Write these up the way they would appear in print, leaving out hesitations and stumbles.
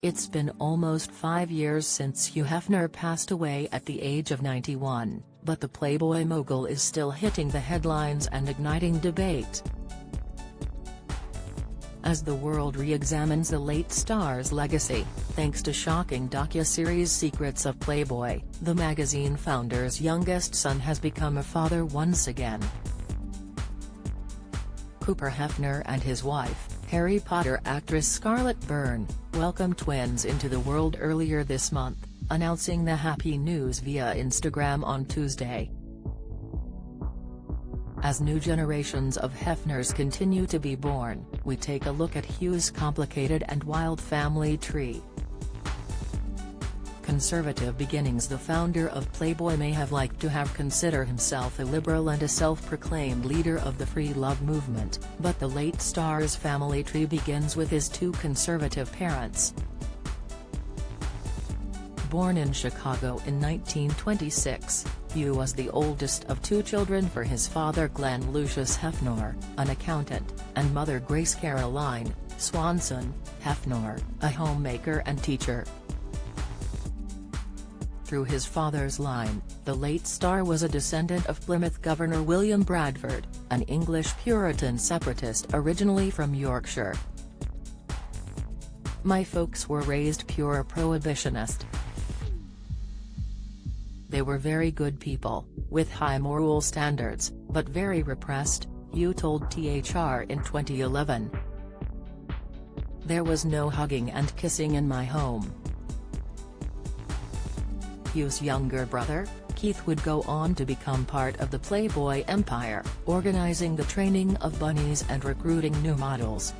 It's been almost 5 years since Hugh Hefner passed away at the age of 91, but the Playboy mogul is still hitting the headlines and igniting debate. As the world re-examines the late star's legacy, thanks to shocking docuseries Secrets of Playboy, the magazine founder's youngest son has become a father once again. Cooper Hefner and his wife, Harry Potter actress Scarlett Byrne, welcomed twins into the world earlier this month, announcing the happy news via Instagram on Tuesday. As new generations of Hefners continue to be born, we take a look at Hugh's complicated and wild family tree. Conservative beginnings. The founder of Playboy may have liked to have considered himself a liberal and a self-proclaimed leader of the free love movement, but the late star's family tree begins with his two conservative parents. Born in Chicago in 1926, Hugh was the oldest of two children for his father Glenn Lucius Hefner, an accountant, and mother Grace Caroline Swanson Hefner, a homemaker and teacher. Through his father's line, the late star was a descendant of Plymouth Governor William Bradford, an English Puritan separatist originally from Yorkshire. "My folks were raised pure prohibitionist. They were very good people, with high moral standards, but very repressed," Hugh told THR in 2011. "There was no hugging and kissing in my home." Hugh's younger brother, Keith, would go on to become part of the Playboy empire, organizing the training of bunnies and recruiting new models.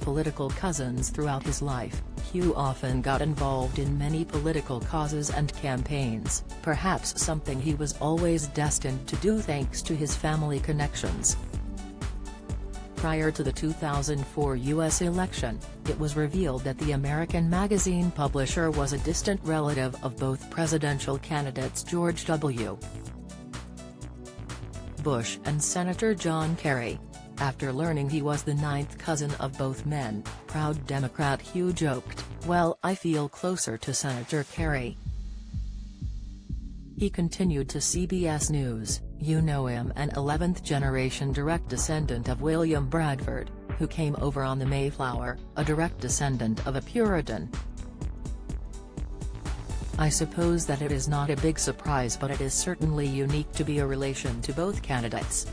Political cousins. Throughout his life, Hugh often got involved in many political causes and campaigns, perhaps something he was always destined to do thanks to his family connections. Prior to the 2004 U.S. election, it was revealed that the American magazine publisher was a distant relative of both presidential candidates George W. Bush and Senator John Kerry. After learning he was the ninth cousin of both men, proud Democrat Hugh joked, "Well, I feel closer to Senator Kerry." He continued to CBS News, "You know him, an 11th-generation direct descendant of William Bradford, who came over on the Mayflower, a direct descendant of a Puritan. I suppose that it is not a big surprise, but it is certainly unique to be a relation to both candidates."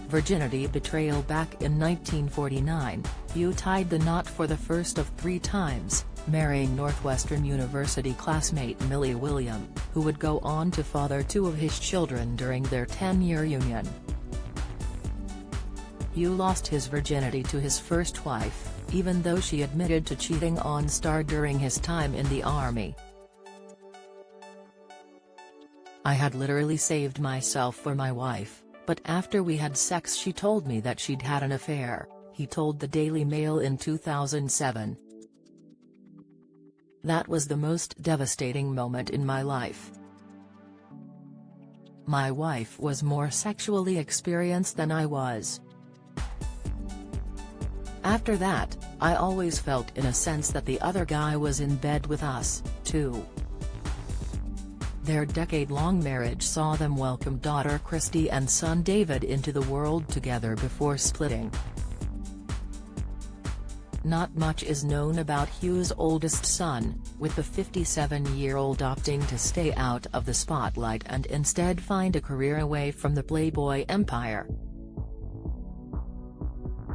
Virginity betrayal. Back in 1949, Hugh tied the knot for the first of 3 times, marrying Northwestern University classmate Millie William, who would go on to father 2 of his children during their 10-year union. Hugh lost his virginity to his first wife, even though she admitted to cheating on Star during his time in the Army. "I had literally saved myself for my wife, but after we had sex she told me that she'd had an affair," he told the Daily Mail in 2007. "That was the most devastating moment in my life. My wife was more sexually experienced than I was. After that, I always felt in a sense that the other guy was in bed with us, too." Their decade-long marriage saw them welcome daughter Christy and son David into the world together before splitting. Not much is known about Hugh's oldest son, with the 57-year-old opting to stay out of the spotlight and instead find a career away from the Playboy empire.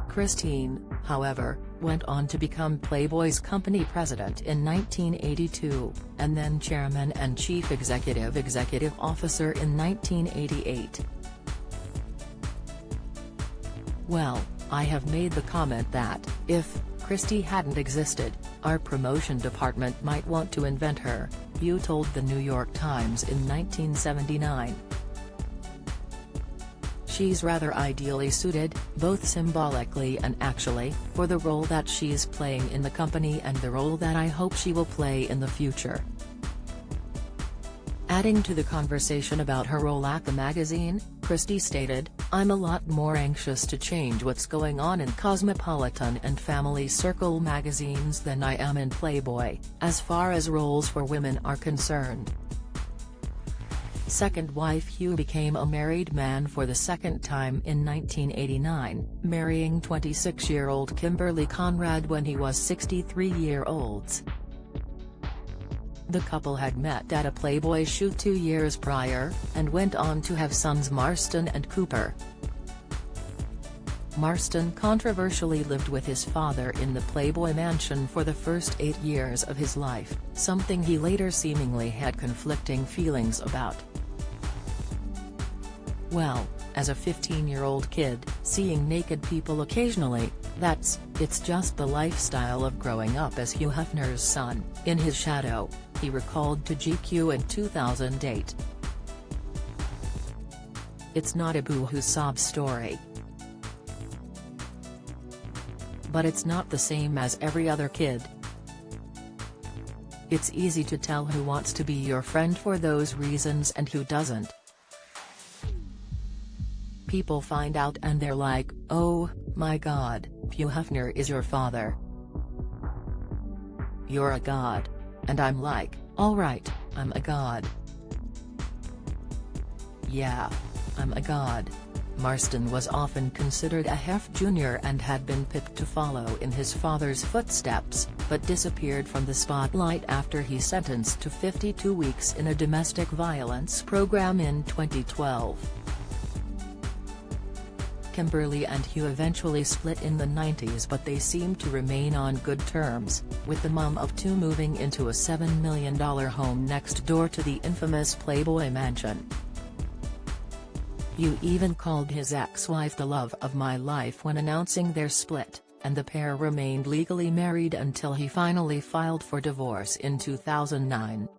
Christine, however, went on to become Playboy's company president in 1982, and then chairman and chief executive officer in 1988. "Well, I have made the comment that, if Christy hadn't existed, our promotion department might want to invent her," Hugh told the New York Times in 1979. "She's rather ideally suited, both symbolically and actually, for the role that she's playing in the company and the role that I hope she will play in the future." Adding to the conversation about her role at the magazine, Christie stated, "I'm a lot more anxious to change what's going on in Cosmopolitan and Family Circle magazines than I am in Playboy, as far as roles for women are concerned." Second wife Hugh became a married man for the second time in 1989, marrying 26-year-old Kimberly Conrad when he was 63-year-old. The couple had met at a Playboy shoot 2 years prior, and went on to have sons Marston and Cooper. Marston controversially lived with his father in the Playboy mansion for the first 8 years of his life, something he later seemingly had conflicting feelings about. "Well, as a 15-year-old kid, seeing naked people occasionally, it's just the lifestyle of growing up as Hugh Hefner's son, in his shadow," he recalled to GQ in 2008. "It's not a boo-hoo sob story. But it's not the same as every other kid. It's easy to tell who wants to be your friend for those reasons and who doesn't. People find out and they're like, 'Oh, my God, Hugh Hefner is your father. You're a god.' And I'm like, 'Alright, I'm a god. Yeah, I'm a god.'" Marston was often considered a Hef Jr. and had been picked to follow in his father's footsteps, but disappeared from the spotlight after he sentenced to 52 weeks in a domestic violence program in 2012. Kimberly and Hugh eventually split in the 90s, but they seemed to remain on good terms, with the mom of two moving into a $7 million home next door to the infamous Playboy mansion. Hugh even called his ex-wife the love of my life when announcing their split, and the pair remained legally married until he finally filed for divorce in 2009.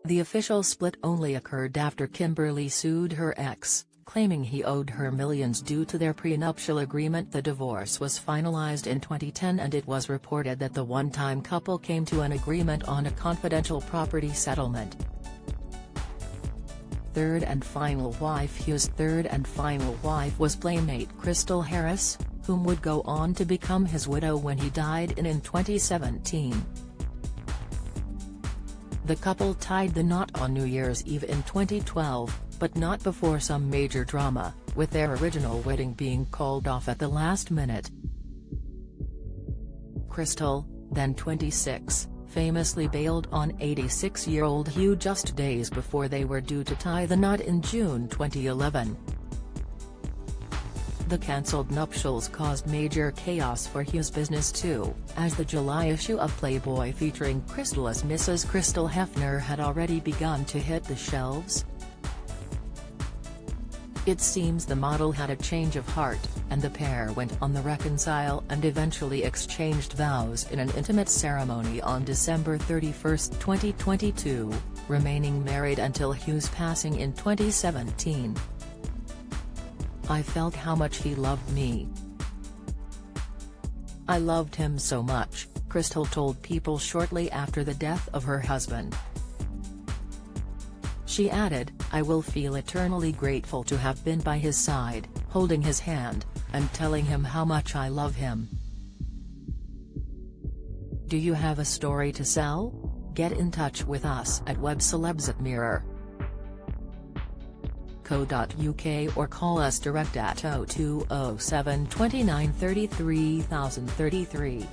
The official split only occurred after Kimberly sued her ex, claiming he owed her millions due to their prenuptial agreement. The divorce was finalized in 2010, and it was reported that the one-time couple came to an agreement on a confidential property settlement. Third and final wife Hugh's third and final wife was playmate Crystal Harris, whom would go on to become his widow when he died in 2017. The couple tied the knot on New Year's Eve in 2012, but not before some major drama, with their original wedding being called off at the last minute. Crystal, then 26, famously bailed on 86-year-old Hugh just days before they were due to tie the knot in June 2011. The cancelled nuptials caused major chaos for Hugh's business too, as the July issue of Playboy featuring Crystal as Mrs. Crystal Hefner had already begun to hit the shelves. It seems the model had a change of heart, and the pair went on the reconcile and eventually exchanged vows in an intimate ceremony on December 31, 2022, remaining married until Hugh's passing in 2017. "I felt how much he loved me. I loved him so much," Crystal told People shortly after the death of her husband. She added, "I will feel eternally grateful to have been by his side, holding his hand, and telling him how much I love him." Do you have a story to sell? Get in touch with us at webcelebs@mirror.co.uk or call us direct at 0207 29 33 033.